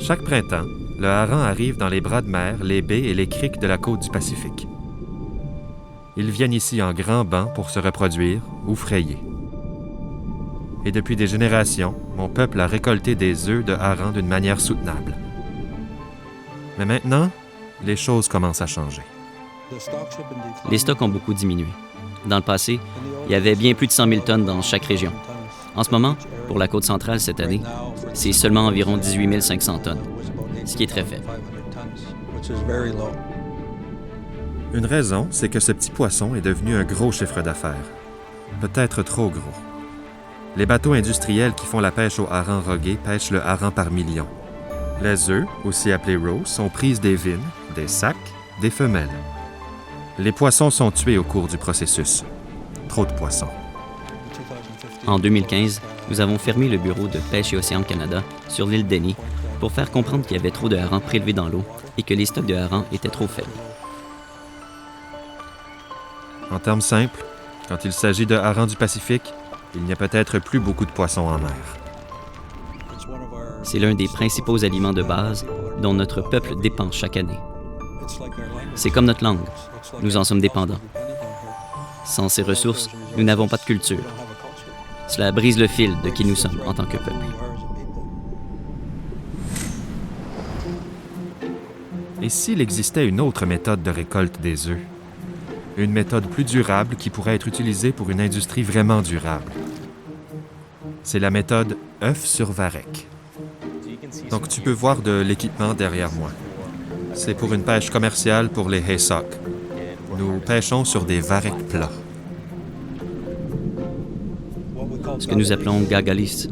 Chaque printemps, le hareng arrive dans les bras de mer, les baies et les criques de la côte du Pacifique. Ils viennent ici en grands bancs pour se reproduire ou frayer. Et depuis des générations, mon peuple a récolté des œufs de hareng d'une manière soutenable. Mais maintenant, les choses commencent à changer. Les stocks ont beaucoup diminué. Dans le passé, il y avait bien plus de 100 000 tonnes dans chaque région. En ce moment, pour la côte centrale cette année, c'est seulement environ 18 500 tonnes, ce qui est très faible. Une raison, c'est que ce petit poisson est devenu un gros chiffre d'affaires. Peut-être trop gros. Les bateaux industriels qui font la pêche au hareng rogué pêchent le hareng par millions. Les œufs, aussi appelés roe, sont prises des vines, des sacs, des femelles. Les poissons sont tués au cours du processus. Trop de poissons. En 2015, nous avons fermé le bureau de Pêche et Océan Canada sur l'île Denny pour faire comprendre qu'il y avait trop de harengs prélevés dans l'eau et que les stocks de harengs étaient trop faibles. En termes simples, quand il s'agit de harengs du Pacifique, il n'y a peut-être plus beaucoup de poissons en mer. C'est l'un des principaux aliments de base dont notre peuple dépend chaque année. C'est comme notre langue, nous en sommes dépendants. Sans ces ressources, nous n'avons pas de culture. Cela brise le fil de qui nous sommes en tant que peuple. Et s'il existait une autre méthode de récolte des œufs? Une méthode plus durable qui pourrait être utilisée pour une industrie vraiment durable. C'est la méthode œuf sur varech. Donc tu peux voir de l'équipement derrière moi. C'est pour une pêche commerciale pour les haysock. Nous pêchons sur des varechs plats. Ce que nous appelons gagalis.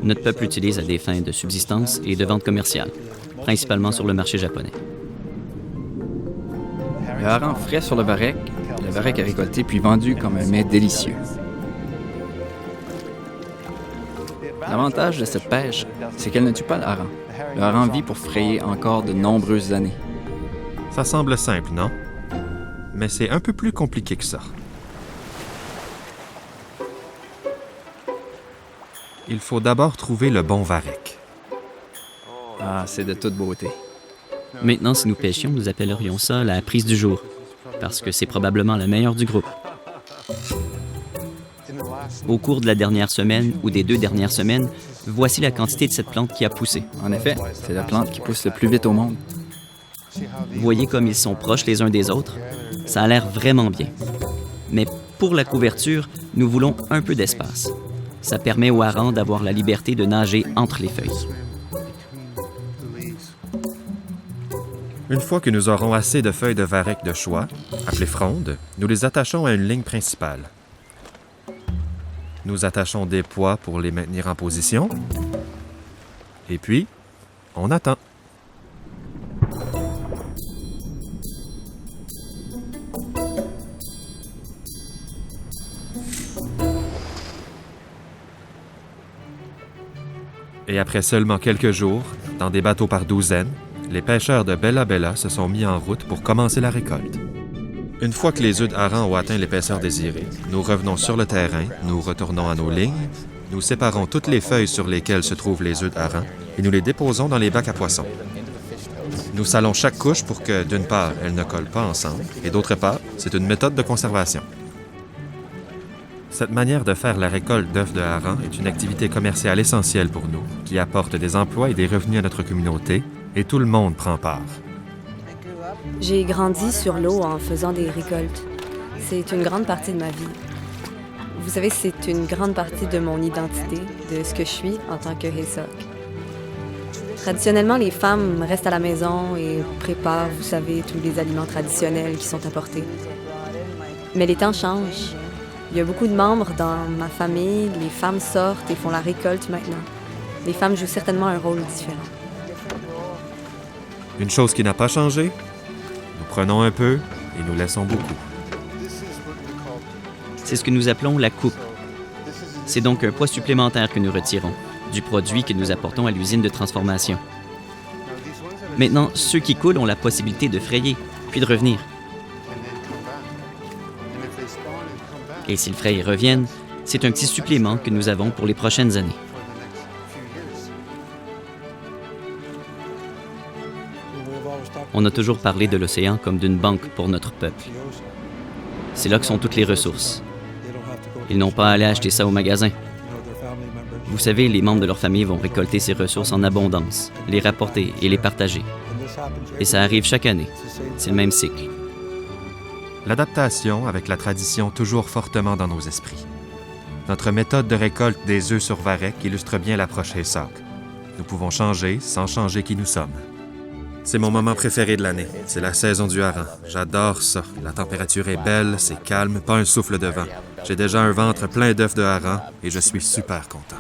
Notre peuple l'utilise à des fins de subsistance et de vente commerciale, principalement sur le marché japonais. Le hareng frais sur le varech est récolté puis vendu comme un mets délicieux. L'avantage de cette pêche, c'est qu'elle ne tue pas le hareng. Le hareng vit pour frayer encore de nombreuses années. Ça semble simple, non? Mais c'est un peu plus compliqué que ça. Il faut d'abord trouver le bon varech. Ah, c'est de toute beauté. Maintenant, si nous pêchions, nous appellerions ça la prise du jour, parce que c'est probablement la meilleure du groupe. Au cours de la dernière semaine ou des 2 dernières semaines, voici la quantité de cette plante qui a poussé. En effet, c'est la plante qui pousse le plus vite au monde. Vous voyez comme ils sont proches les uns des autres? Ça a l'air vraiment bien. Mais pour la couverture, nous voulons un peu d'espace. Ça permet aux harengs d'avoir la liberté de nager entre les feuilles. Une fois que nous aurons assez de feuilles de varech de choix, appelées frondes, nous les attachons à une ligne principale. Nous attachons des poids pour les maintenir en position. Et puis, on attend. Et après seulement quelques jours, dans des bateaux par douzaines, les pêcheurs de Bella Bella se sont mis en route pour commencer la récolte. Une fois que les œufs de hareng ont atteint l'épaisseur désirée, nous revenons sur le terrain, nous retournons à nos lignes, nous séparons toutes les feuilles sur lesquelles se trouvent les œufs de hareng et nous les déposons dans les bacs à poissons. Nous salons chaque couche pour que, d'une part, elles ne collent pas ensemble, et d'autre part, c'est une méthode de conservation. Cette manière de faire la récolte d'œufs de hareng est une activité commerciale essentielle pour nous, qui apporte des emplois et des revenus à notre communauté, et tout le monde prend part. J'ai grandi sur l'eau en faisant des récoltes. C'est une grande partie de ma vie. Vous savez, c'est une grande partie de mon identité, de ce que je suis en tant que haysock. Traditionnellement, les femmes restent à la maison et préparent, vous savez, tous les aliments traditionnels qui sont apportés. Mais les temps changent. Il y a beaucoup de membres dans ma famille. Les femmes sortent et font la récolte maintenant. Les femmes jouent certainement un rôle différent. Une chose qui n'a pas changé, nous prenons un peu et nous laissons beaucoup. C'est ce que nous appelons la coupe. C'est donc un poids supplémentaire que nous retirons, du produit que nous apportons à l'usine de transformation. Maintenant, ceux qui coulent ont la possibilité de frayer, puis de revenir. Et s'ils frayent et reviennent, c'est un petit supplément que nous avons pour les prochaines années. on a toujours parlé de l'océan comme d'une banque pour notre peuple. C'est là que sont toutes les ressources. Ils n'ont pas à aller acheter ça au magasin. Vous savez, les membres de leur famille vont récolter ces ressources en abondance, les rapporter et les partager. Et ça arrive chaque année. C'est le même cycle. L'adaptation avec la tradition toujours fortement dans nos esprits. Notre méthode de récolte des œufs sur varech illustre bien l'approche Pessach. Nous pouvons changer sans changer qui nous sommes. C'est mon moment préféré de l'année. C'est la saison du hareng. J'adore ça. La température est belle, c'est calme, pas un souffle de vent. J'ai déjà un ventre plein d'œufs de hareng et je suis super content.